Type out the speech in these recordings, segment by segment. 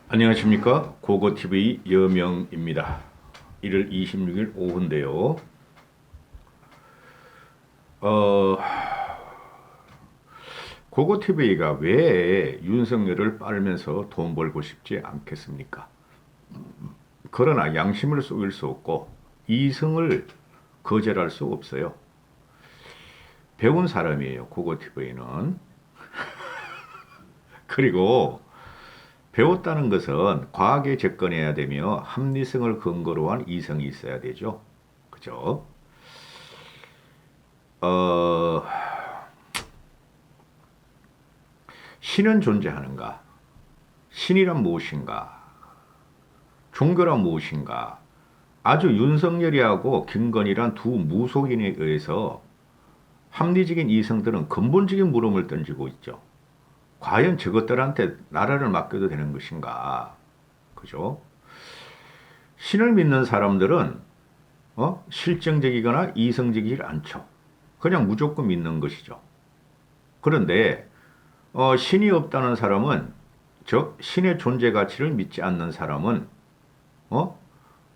안녕하십니까, 고고TV 여명입니다. 1월 26일 오후인데요. 고고TV가 왜 윤석열을 빨면서 돈 벌고 싶지 않겠습니까? 그러나 양심을 속일 수 없고 이성을 거절할 수 없어요. 배운 사람이에요, 고고TV는. 그리고 배웠다는 것은 과학에 접근해야 되며 합리성을 근거로 한 이성이 있어야 되죠. 그죠? 어, 신은 존재하는가? 신이란 무엇인가? 종교란 무엇인가? 아주 윤석열이하고 김건희란 두 무속인에 의해서 합리적인 이성들은 근본적인 물음을 던지고 있죠. 과연 저것들한테 나라를 맡겨도 되는 것인가? 그죠? 신을 믿는 사람들은 실정적이거나 이성적이지 않죠. 그냥 무조건 믿는 것이죠. 그런데 신이 없다는 사람은, 즉 신의 존재 가치를 믿지 않는 사람은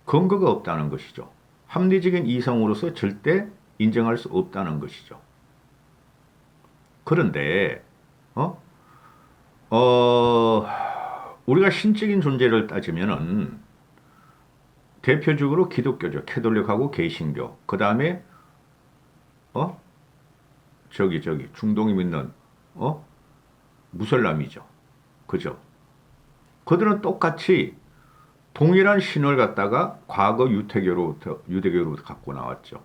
근거가 없다는 것이죠. 합리적인 이성으로서 절대 인정할 수 없다는 것이죠. 그런데 우리가 신적인 존재를 따지면은 대표적으로 기독교죠. 캐톨릭하고 개신교. 그 다음에 중동이 믿는 무설람이죠. 그죠? 그들은 똑같이 동일한 신을 갖다가 과거 유대교로부터 갖고 나왔죠.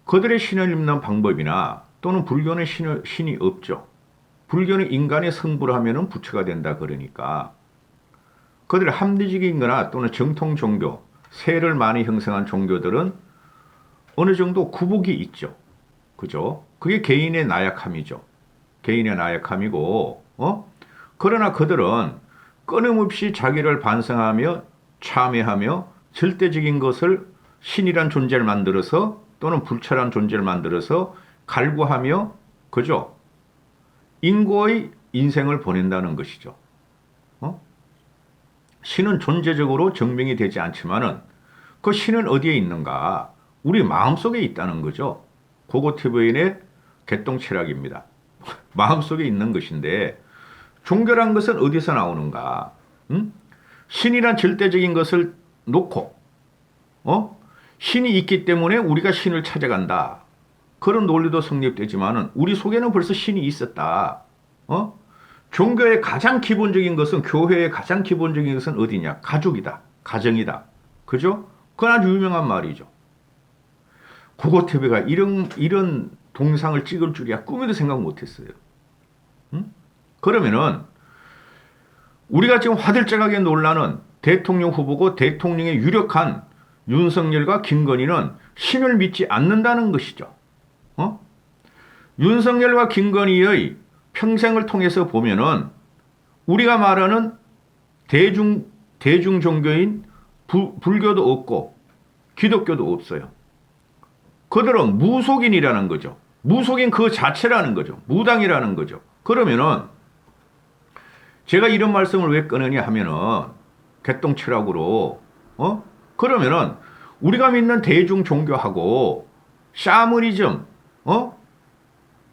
그들의 신을 믿는 방법이나 또는 불교는 신이 없죠. 불교는 인간의 성불을 하면은 부처가 된다 그러니까 그들의 합리적인 거나 또는 정통 종교, 세를 많이 형성한 종교들은 어느 정도 구복이 있죠. 그죠? 그게 개인의 나약함이죠. 개인의 나약함이고, 그러나 그들은 끊임없이 자기를 반성하며 참회하며 절대적인 것을 신이란 존재를 만들어서 또는 불철한 존재를 만들어서 갈구하며, 그죠? 인고의 인생을 보낸다는 것이죠. 신은 존재적으로 증명이 되지 않지만은 그 신은 어디에 있는가? 우리 마음속에 있다는 거죠. 고고티브인의 개똥 철학입니다. 마음속에 있는 것인데 종교란 것은 어디서 나오는가? 신이란 절대적인 것을 놓고 신이 있기 때문에 우리가 신을 찾아간다. 그런 논리도 성립되지만은 우리 속에는 벌써 신이 있었다. 종교의 가장 기본적인 것은, 교회의 가장 기본적인 것은 어디냐? 가족이다. 가정이다. 그죠? 그건 아주 유명한 말이죠. 고고TV가 이런 동영상을 찍을 줄이야 꿈에도 생각 못했어요. 그러면은 우리가 지금 화들짝하게 놀라는 대통령 후보고 대통령의 유력한 윤석열과 김건희는 신을 믿지 않는다는 것이죠. 윤석열과 김건희의 평생을 통해서 보면은 우리가 말하는 대중 종교인 불교도 없고 기독교도 없어요. 그들은 무속인이라는 거죠. 무속인 그 자체라는 거죠. 무당이라는 거죠. 그러면은 제가 이런 말씀을 왜 꺼내냐 하면은 개똥철학으로 그러면은 우리가 믿는 대중 종교하고 샤머니즘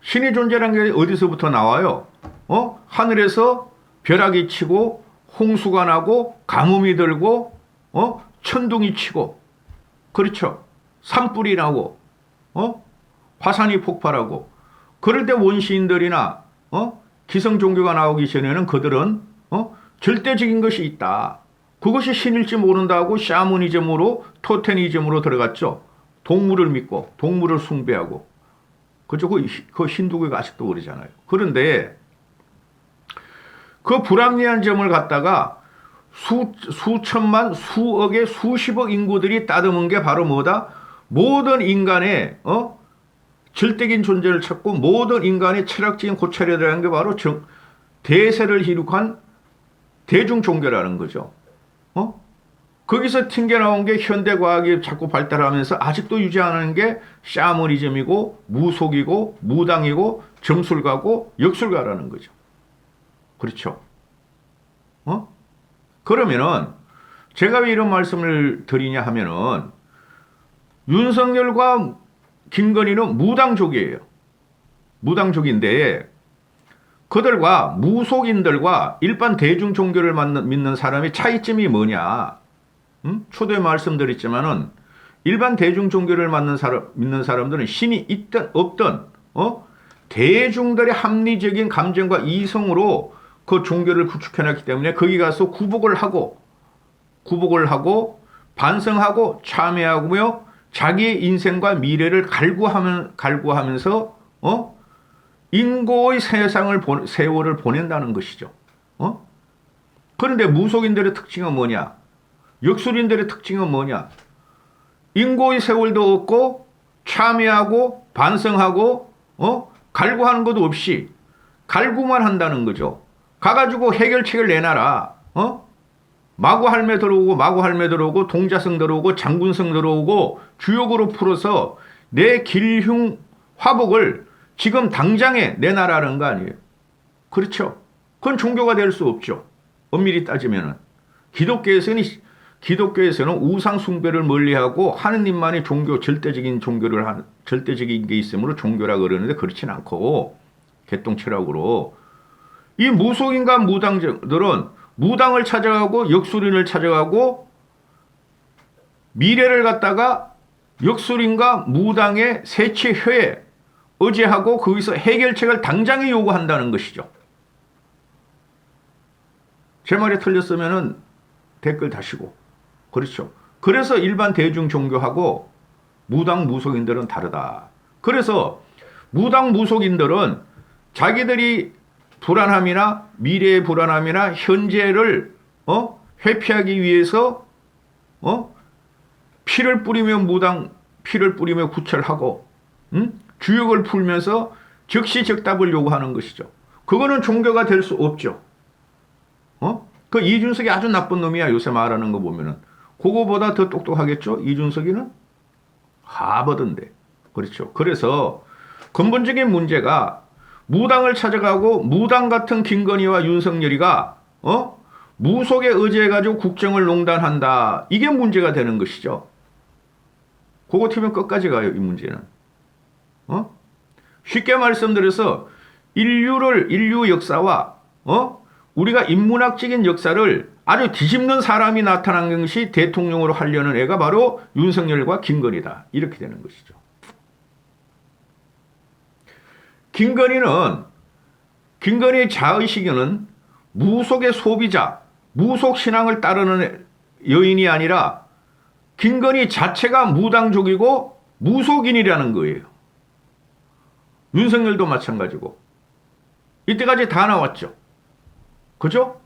신의 존재라는 게 어디서부터 나와요? 하늘에서 벼락이 치고 홍수가 나고 가뭄이 들고 천둥이 치고, 그렇죠? 산불이 나고 화산이 폭발하고, 그럴 때 원시인들이나 기성 종교가 나오기 전에는 그들은 절대적인 것이 있다. 그것이 신일지 모른다고 샤머니즘으로 토테니즘으로 들어갔죠. 동물을 믿고 동물을 숭배하고. 그죠? 그 힌두교가 아직도 그러잖아요. 그런데 그 불합리한 점을 갖다가 수천만, 수억의, 수십억 인구들이 따듬은 게 바로 뭐다? 모든 인간의 절대적인 존재를 찾고 모든 인간의 철학적인 고찰이라는 게 바로 대세를 이룩한 대중 종교라는 거죠. 거기서 튕겨나온 게 현대과학이 자꾸 발달하면서 아직도 유지하는 게 샤머니즘이고 무속이고 무당이고 점술가고 역술가라는 거죠. 그렇죠. 어? 그러면은 제가 왜 이런 말씀을 드리냐 하면은 윤석열과 김건희는 무당족이에요. 무당족인데 그들과 무속인들과 일반 대중 종교를 믿는 사람의 차이점이 뭐냐? 초대에 말씀드렸지만은 일반 대중 종교를 믿는 사람들은 신이 있든 없든 대중들의 합리적인 감정과 이성으로 그 종교를 구축해놨기 때문에 거기 가서 구복을 하고 반성하고 참회하며 자기의 인생과 미래를 갈구하면서 인고의 세월을 보낸다는 것이죠. 그런데 무속인들의 특징은 뭐냐? 역술인들의 특징은 뭐냐? 인고의 세월도 없고 참회하고 반성하고 갈구하는 것도 없이 갈구만 한다는 거죠. 가가지고 해결책을 내놔라. 마구 할매 들어오고 동자성 들어오고 장군성 들어오고 주역으로 풀어서 내 길흉 화복을 지금 당장에 내놔라는 거 아니에요. 그렇죠. 그건 종교가 될 수 없죠. 엄밀히 따지면은 기독교에서는 우상 숭배를 멀리하고 하느님만이 절대적인 게 있으므로 종교라 그러는데 그렇진 않고 개똥 철학으로 이 무속인과 무당들은 무당을 찾아가고 역술인을 찾아가고 미래를 갖다가 역술인과 무당의 세치회에 의지하고 거기서 해결책을 당장에 요구한다는 것이죠. 제 말이 틀렸으면은 댓글 다시고. 그렇죠. 그래서 일반 대중 종교하고 무당 무속인들은 다르다. 그래서 무당 무속인들은 자기들이 불안함이나 미래의 불안함이나 현재를 회피하기 위해서 피를 뿌리며 구철하고 주역을 풀면서 즉시즉답을 요구하는 것이죠. 그거는 종교가 될 수 없죠. 그 이준석이 아주 나쁜 놈이야. 요새 말하는 거 보면은. 그거보다 더 똑똑하겠죠? 이준석이는? 하버드인데. 그렇죠. 그래서 근본적인 문제가 무당을 찾아가고 무당 같은 김건희와 윤석열이가 무속에 의지해가지고 국정을 농단한다. 이게 문제가 되는 것이죠. 그거 튀면 끝까지 가요. 이 문제는. 쉽게 말씀드려서 인류 역사와 우리가 인문학적인 역사를 아주 뒤집는 사람이 나타난 것이 대통령으로 하려는 애가 바로 윤석열과 김건희다. 이렇게 되는 것이죠. 김건희의 자의식에는 무속의 소비자, 무속 신앙을 따르는 여인이 아니라 김건희 자체가 무당족이고 무속인이라는 거예요. 윤석열도 마찬가지고. 이때까지 다 나왔죠. 그죠?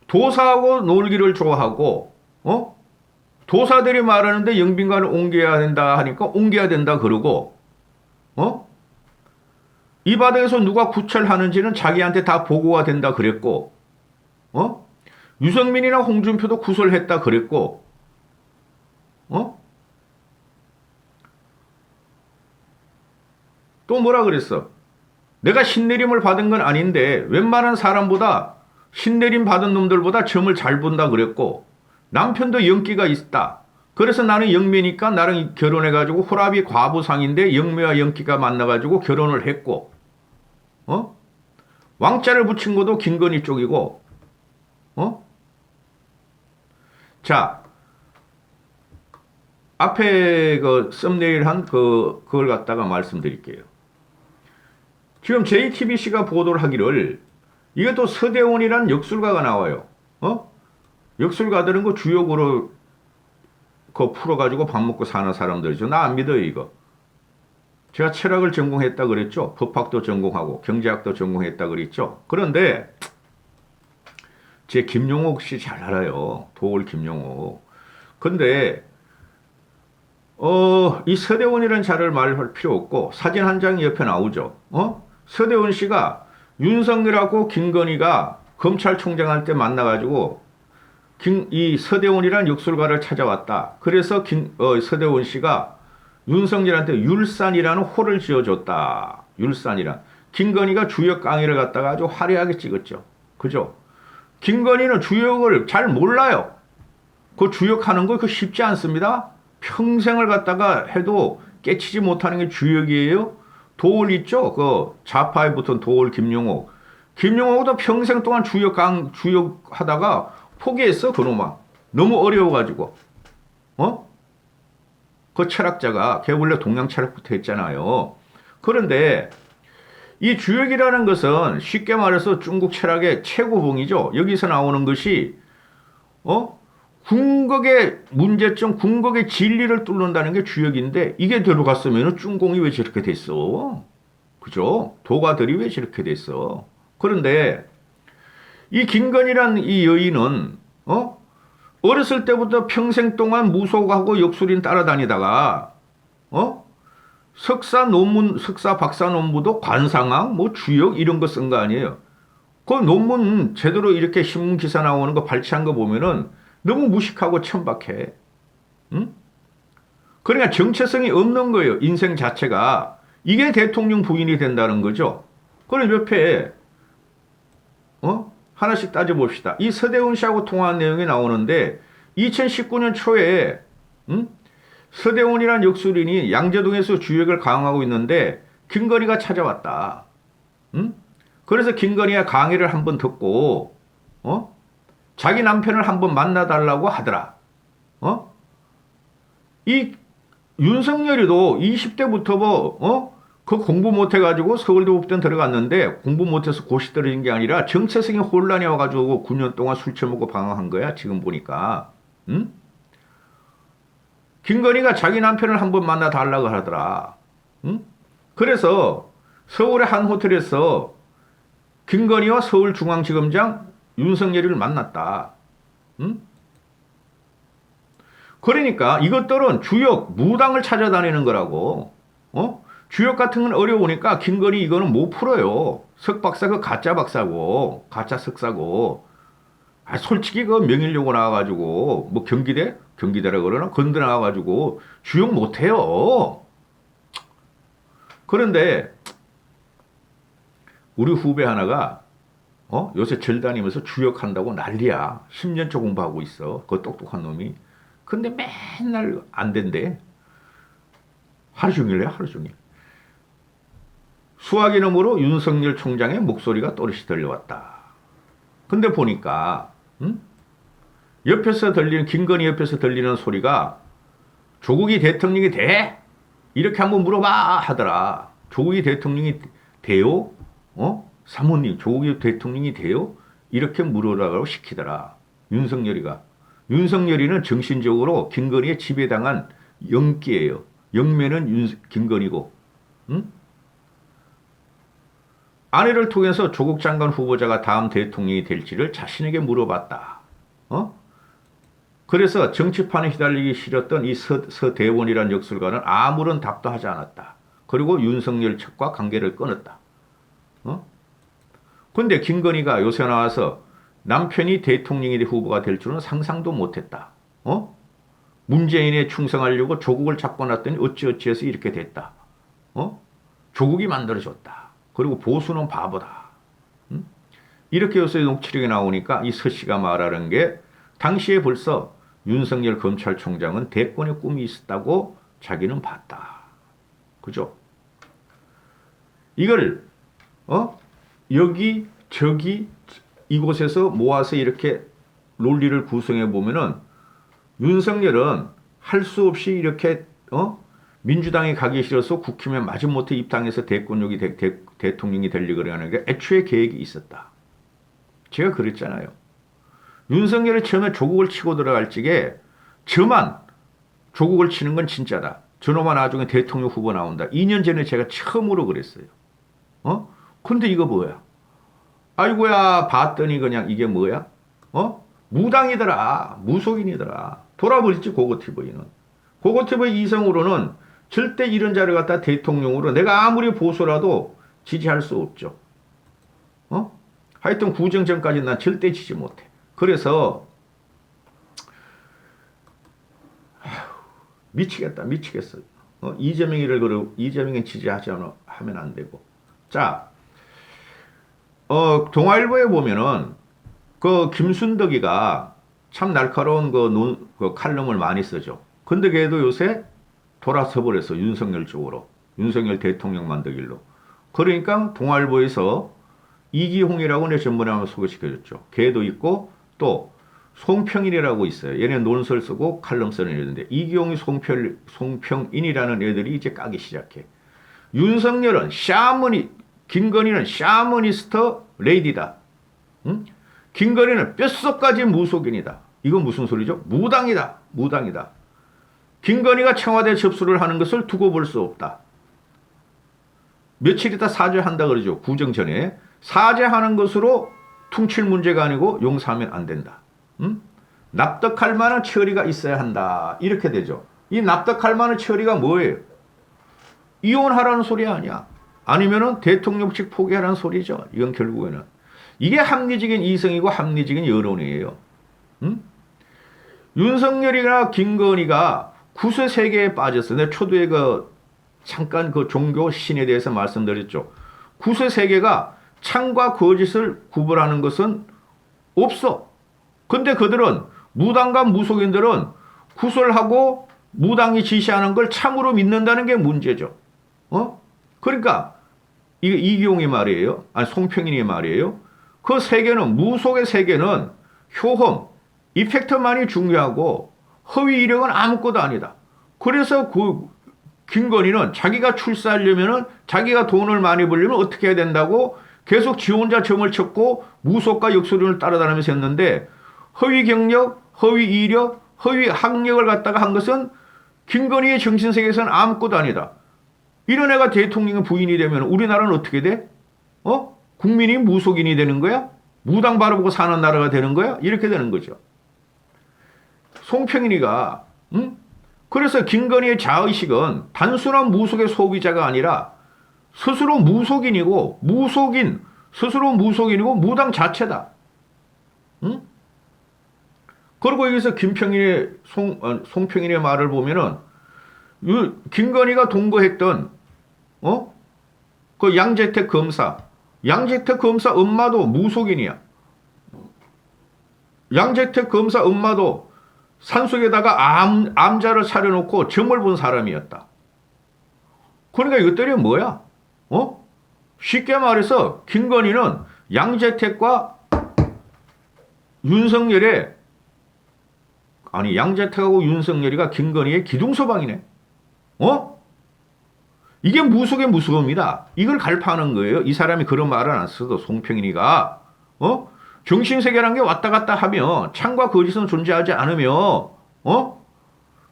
도사하고 놀기를 좋아하고, 도사들이 말하는데 영빈관을 옮겨야 된다 하니까 옮겨야 된다 그러고, 이 바닥에서 누가 구철하는지는 자기한테 다 보고가 된다 그랬고, 유승민이나 홍준표도 구설했다 그랬고, 또 뭐라 그랬어? 내가 신내림을 받은 건 아닌데 웬만한 사람보다 신내림 받은 놈들보다 점을 잘 본다 그랬고 남편도 영기가 있다. 그래서 나는 영매니까 나랑 결혼해가지고 호랍이 과부상인데 영매와 영기가 만나가지고 결혼을 했고 왕자를 붙인 것도 김건희 쪽이고 자 앞에 그 썸네일 한 그걸 갖다가 말씀드릴게요. 지금 JTBC가 보도를 하기를 이게 또 서대원이란 역술가가 나와요. 역술가들은 그 주역으로 그 풀어가지고 밥 먹고 사는 사람들이죠. 나 안 믿어요 이거. 제가 철학을 전공했다 그랬죠. 법학도 전공하고 경제학도 전공했다 그랬죠. 그런데 제 김용옥 씨 잘 알아요. 도올 김용옥. 근데 이 서대원이라는 자를 말할 필요 없고 사진 한 장이 옆에 나오죠. 서대원 씨가 윤석열하고 김건희가 검찰총장 할 때 만나가지고 이 서대원이라는 역술가를 찾아왔다. 그래서 서대원 씨가 윤석열한테 율산이라는 호를 지어줬다. 율산이란. 김건희가 주역 강의를 갖다가 아주 화려하게 찍었죠. 그죠? 김건희는 주역을 잘 몰라요. 그 주역하는 거 그 쉽지 않습니다. 평생을 갖다가 해도 깨치지 못하는 게 주역이에요. 도올 있죠? 그 좌파에 붙은 도올 김용옥. 김용옥도 평생 동안 주역 하다가 포기했어, 그놈아. 너무 어려워가지고. 어? 그 철학자가, 걔 원래 동양 철학부터 했잖아요. 그런데 이 주역이라는 것은 쉽게 말해서 중국 철학의 최고봉이죠. 여기서 나오는 것이, 궁극의 문제점, 궁극의 진리를 뚫는다는 게 주역인데, 이게 들어갔으면 중공이 왜 저렇게 됐어? 그죠? 도가들이 왜 저렇게 됐어? 그런데 이 김건희란 이 여인은, 어렸을 때부터 평생 동안 무속하고 역술인 따라다니다가, 석사, 박사 논문도 관상학, 뭐 주역 이런 거 쓴 거 아니에요. 그 논문 제대로 이렇게 신문 기사 나오는 거 발췌한 거 보면은 너무 무식하고 천박해. 응? 그러니까 정체성이 없는 거예요. 인생 자체가. 이게 대통령 부인이 된다는 거죠. 그럼 옆에, 하나씩 따져봅시다. 이 서대훈 씨하고 통화한 내용이 나오는데 2019년 초에 서대훈이란 역술인이 양재동에서 주역을 강화하고 있는데 김건희가 찾아왔다. 그래서 김건희가 강의를 한번 듣고 자기 남편을 한번 만나달라고 하더라. 이 윤석열이도 20대부터 그 공부 못해가지고 서울대법대 들어갔는데 공부 못해서 고시 떨어진 게 아니라 정체성이 혼란이 와가지고 9년 동안 술 처먹고 방황한 거야. 지금 보니까. 응? 김건희가 자기 남편을 한번 만나 달라고 하더라. 응? 그래서 서울의 한 호텔에서 김건희와 서울중앙지검장 윤석열이를 만났다. 응? 그러니까 이것들은 주역, 무당을 찾아다니는 거라고. 주역 같은 건 어려우니까 김건희 이거는 못 풀어요. 석박사 그 가짜 박사고, 가짜 석사고. 솔직히 그 명일려고 나와가지고, 뭐 경기대라 그러나? 건드 나와가지고 주역 못 해요. 그런데 우리 후배 하나가, 요새 절 다니면서 주역한다고 난리야. 10년째 공부하고 있어. 그 똑똑한 놈이. 근데 맨날 안 된대. 하루 종일 해, 하루 종일. 수학 이름으로 윤석열 총장의 목소리가 또렷이 들려왔다. 근데 보니까 옆에서 들리는 김건희 옆에서 들리는 소리가 조국이 대통령이 돼? 이렇게 한번 물어봐 하더라. 조국이 대통령이 돼요? 사모님 조국이 대통령이 돼요? 이렇게 물으라고 시키더라. 윤석열이는 정신적으로 김건희에 지배당한 영기예요. 영매는 김건희고. 응? 아내를 통해서 조국 장관 후보자가 다음 대통령이 될지를 자신에게 물어봤다. 그래서 정치판에 휘달리기 싫었던 이 서대원이라는 역술가는 아무런 답도 하지 않았다. 그리고 윤석열 측과 관계를 끊었다. 근데 김건희가 요새 나와서 남편이 대통령이 후보가 될 줄은 상상도 못했다. 문재인에 충성하려고 조국을 잡고 놨더니 어찌어찌해서 이렇게 됐다. 조국이 만들어줬다. 그리고 보수는 바보다. 이렇게 요새 녹취록이 나오니까 이 서 씨가 말하는 게 당시에 벌써 윤석열 검찰총장은 대권의 꿈이 있었다고 자기는 봤다. 그죠? 이걸 여기 저기 이곳에서 모아서 이렇게 논리를 구성해 보면은 윤석열은 할 수 없이 이렇게 민주당이 가기 싫어서 국힘에 마지못해 입당해서 대통령이 되려고 하는 게 애초에 계획이 있었다. 제가 그랬잖아요. 윤석열이 처음에 조국을 치고 들어갈 적에 저만 조국을 치는 건 진짜다. 저놈아 나중에 대통령 후보 나온다. 2년 전에 제가 처음으로 그랬어요. 근데 이거 뭐야? 아이고야 봤더니 그냥 이게 뭐야? 무당이더라. 무속인이더라. 돌아버렸지 고고티브이는. 고고티브이 이성으로는 절대 이런 자를 갖다 대통령으로 내가 아무리 보수라도 지지할 수 없죠. 하여튼 구정 전까지 난 절대 지지 못해. 그래서 미치겠다. 미치겠어. 이재명이를 이재명은 지지하지 않아 하면 안 되고. 자, 동아일보에 보면은 그 김순덕이가 참 날카로운 그 칼럼을 많이 쓰죠. 근데 걔도 요새 돌아서 버렸어. 윤석열 쪽으로. 윤석열 대통령 만들기로. 그러니까 동아일보에서 이기홍이라고 내 전번에 한번 소개시켜줬죠. 걔도 있고 또 송평인이라고 있어요. 얘네 논설 쓰고 칼럼 쓰는 애들인데 이기홍이 송평인이라는 애들이 이제 까기 시작해. 윤석열은 김건희는 샤머니스터 레이디다. 응? 김건희는 뼛속까지 무속인이다. 이건 무슨 소리죠? 무당이다. 무당이다. 김건희가 청와대 접수를 하는 것을 두고 볼 수 없다. 며칠 있다 사죄한다 그러죠. 구정 전에. 사죄하는 것으로 퉁칠 문제가 아니고 용서하면 안 된다. 응? 납득할 만한 처리가 있어야 한다. 이렇게 되죠. 이 납득할 만한 처리가 뭐예요? 이혼하라는 소리 아니야. 아니면은 대통령직 포기하라는 소리죠. 이건 결국에는. 이게 합리적인 이성이고 합리적인 여론이에요. 응? 윤석열이나 김건희가 구세 세계에 빠졌어. 내가 초두에 잠깐 그 종교 신에 대해서 말씀드렸죠. 구세 세계가 참과 거짓을 구분하는 것은 없어. 근데 그들은 무당과 무속인들은 구설하고 무당이 지시하는 걸 참으로 믿는다는 게 문제죠. 그러니까 이게 이기용의 말이에요. 아니 송평인의 말이에요. 그 세계는 무속의 세계는 효험, 이펙트만이 중요하고 허위 이력은 아무것도 아니다. 그래서 그 김건희는 자기가 출세하려면은 자기가 돈을 많이 벌려면 어떻게 해야 된다고 계속 지 혼자 점을 쳤고 무속과 역술을 따라다니면서 했는데 허위 경력, 허위 이력, 허위 학력을 갖다가 한 것은 김건희의 정신세계에서는 아무것도 아니다. 이런 애가 대통령의 부인이 되면 우리나라는 어떻게 돼? 국민이 무속인이 되는 거야? 무당 바라보고 사는 나라가 되는 거야? 이렇게 되는 거죠. 송평인이가 그래서 김건희의 자의식은 단순한 무속의 소비자가 아니라 스스로 무속인이고 스스로 무속인이고 무당 자체다. 그리고 여기서 송평인의 말을 보면은 김건희가 동거했던 그 양재택 검사 엄마도 무속인이야. 양재택 검사 엄마도 산속에다가 암자를 차려놓고 점을 본 사람이었다. 그러니까 이것들이 뭐야? 쉽게 말해서 김건희는 양재택과 양재택하고 윤석열이가 김건희의 기둥서방이네. 이게 무속의 무속입니다. 이걸 갈파하는 거예요. 이 사람이 그런 말을 안 써도 송평인이가 정신세계라는 게 왔다 갔다 하며 참과 거짓은 존재하지 않으며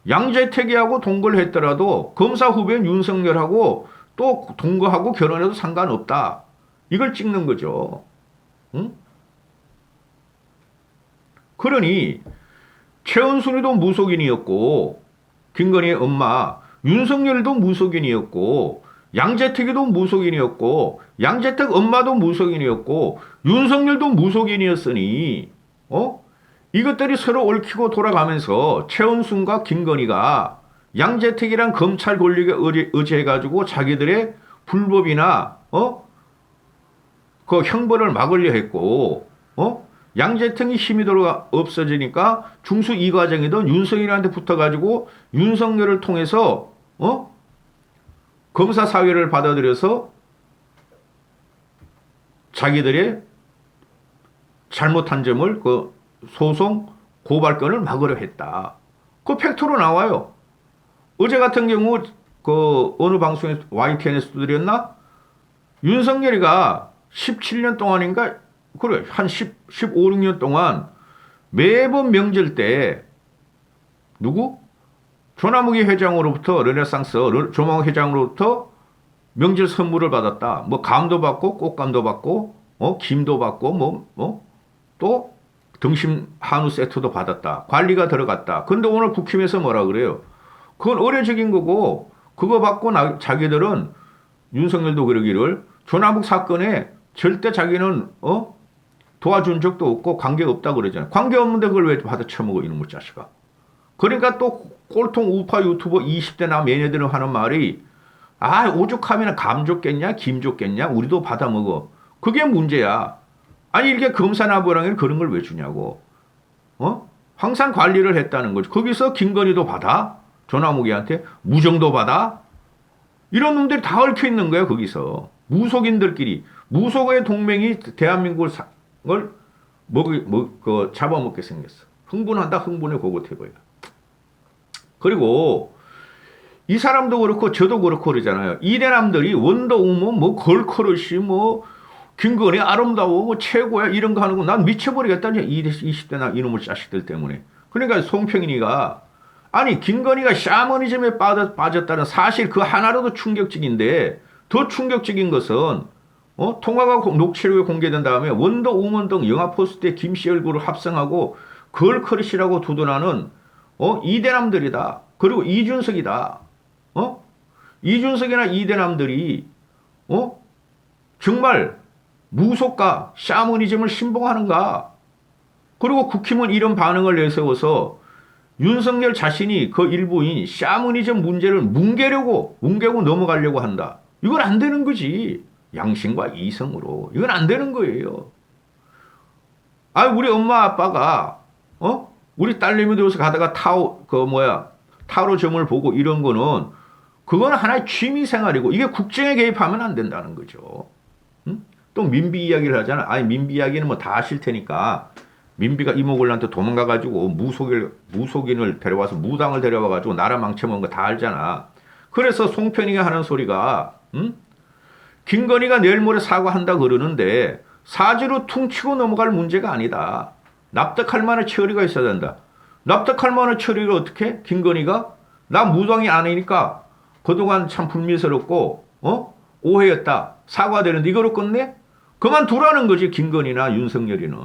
양재택이하고 동거를 했더라도 검사 후배인 윤석열하고 또 동거하고 결혼해도 상관없다. 이걸 찍는 거죠. 그러니 최은순이도 무속인이었고 김건희의 엄마 윤석열도 무속인이었고 양재택이도 무속인이었고 양재택 엄마도 무속인이었고 윤석열도 무속인이었으니 이것들이 서로 얽히고 돌아가면서 최은순과 김건희가 양재택이란 검찰 권력에 의지해가지고 자기들의 불법이나 그 형벌을 막으려 했고 양재택이 힘이 들어가 없어지니까 중수 이 과정이던 윤석열한테 붙어가지고 윤석열을 통해서 검사 사회를 받아들여서 자기들의 잘못한 점을 그 소송 고발건을 막으려 했다. 그 팩트로 나와요. 어제 같은 경우 그 어느 방송에 YTN에서 드렸나? 윤석열이가 17년 동안인가 그래 한 15, 16년 동안 매번 명절 때 누구? 조남욱이 회장으로부터 르네상스 조남욱 회장으로부터 명절 선물을 받았다. 뭐 감도 받고 꽃감도 받고 김도 받고 또 등심 한우 세트도 받았다. 관리가 들어갔다. 근데 오늘 국힘에서 뭐라 그래요? 그건 의례적인 거고 그거 받고 자기들은 윤석열도 그러기를 조남욱 사건에 절대 자기는 도와준 적도 없고 관계가 없다 그러잖아요. 관계 없는데 그걸 왜 받아 처먹어 이놈의 자식아. 그러니까 또 꼴통 우파 유튜버 20대 나 매니아들은 하는 말이 오죽하면 감 줬겠냐 김 줬겠냐 우리도 받아 먹어. 그게 문제야. 아니 이렇게 검사나부랑에는 그런 걸 왜 주냐고. 어? 항상 관리를 했다는 거죠. 거기서 김건희도 받아? 조나무기한테 무정도 받아? 이런 놈들이 다 얽혀 있는 거야 거기서. 무속인들끼리 무속의 동맹이 대한민국을 잡아먹게 생겼어. 흥분한다 흥분해 고고태고야. 그리고 이 사람도 그렇고 저도 그렇고 그러잖아요. 이대남들이 원더우먼 뭐 걸크러쉬 뭐 김건희 아름다워 뭐 최고야 이런 거 하는 거 난 미쳐버리겠다. 20대 이놈의 자식들 때문에. 그러니까 송평인이가 아니 김건희가 샤머니즘에 빠졌다는 사실 그 하나로도 충격적인데 더 충격적인 것은 통화가 녹취록에 공개된 다음에 원더우먼 등 영화 포스트에 김씨 얼굴을 합성하고 걸크러쉬라고 두둔하는 이대남들이다. 그리고 이준석이다. 이준석이나 이대남들이 정말 무속가 샤머니즘을 신봉하는가? 그리고 국힘은 이런 반응을 내세워서 윤석열 자신이 그 일부인 샤머니즘 문제를 뭉개고 넘어가려고 한다. 이건 안 되는 거지. 양심과 이성으로. 이건 안 되는 거예요. 우리 엄마 아빠가 우리 딸내미 들어서 가다가 타로점을 보고 이런 거는 그건 하나의 취미 생활이고 이게 국정에 개입하면 안 된다는 거죠. 응? 또 민비 이야기를 하잖아. 민비 이야기는 뭐 다 아실 테니까 민비가 이모골한테 도망가가지고 무속인을 데려와서 무당을 데려와가지고 나라 망쳐먹은 거 다 알잖아. 그래서 송편이가 하는 소리가 김건희가 내일 모레 사과한다 그러는데 사지로 퉁치고 넘어갈 문제가 아니다. 납득할 만한 처리가 있어야 된다. 납득할 만한 처리를 어떻게? 김건희가 나 무당이 아니니까 그동안 참 불미스럽고 오해였다. 사과되는데 이거로 끝내? 그만두라는 거지 김건희나 윤석열이는.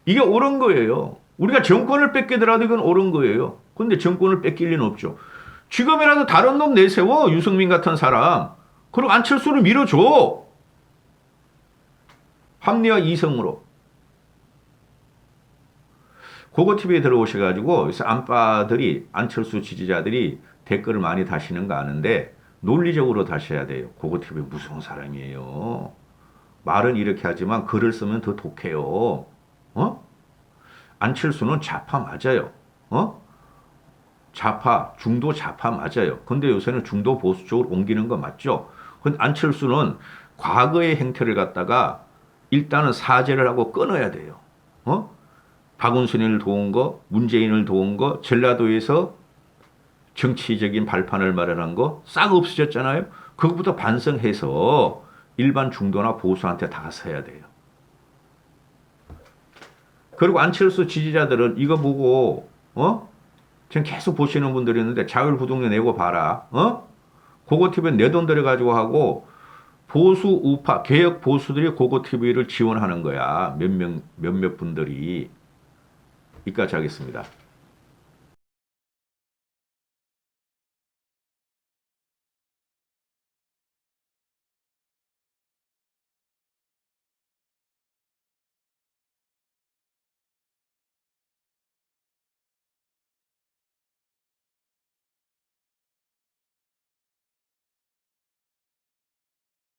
이게 옳은 거예요. 우리가 정권을 뺏기더라도 이건 옳은 거예요. 근데 정권을 뺏길 리는 없죠. 지금이라도 다른 놈 내세워. 유승민 같은 사람. 그리고 안철수를 밀어줘. 합리화 이성으로. 고고TV에 들어오셔가지고 안빠들이 안철수 지지자들이 댓글을 많이 다시는 거 아는데 논리적으로 다셔야 돼요. 고고TV 무서운 사람이에요. 말은 이렇게 하지만 글을 쓰면 더 독해요. 안철수는 좌파 맞아요. 중도 좌파 맞아요. 근데 요새는 중도 보수 쪽으로 옮기는 거 맞죠? 근데 안철수는 과거의 행태를 갖다가 일단은 사죄를 하고 끊어야 돼요. 박원순을 도운 거, 문재인을 도운 거, 전라도에서 정치적인 발판을 마련한 거 싹 없어졌잖아요. 그것부터 반성해서 일반 중도나 보수한테 다가서야 돼요. 그리고 안철수 지지자들은 이거 보고 지금 계속 보시는 분들이 있는데 자율구독료 내고 봐라. 고고TV는 내 돈 들여가지고 하고 보수 우파 개혁 보수들이 고고TV를 지원하는 거야. 몇몇 분들이. 여기까지 하겠습니다.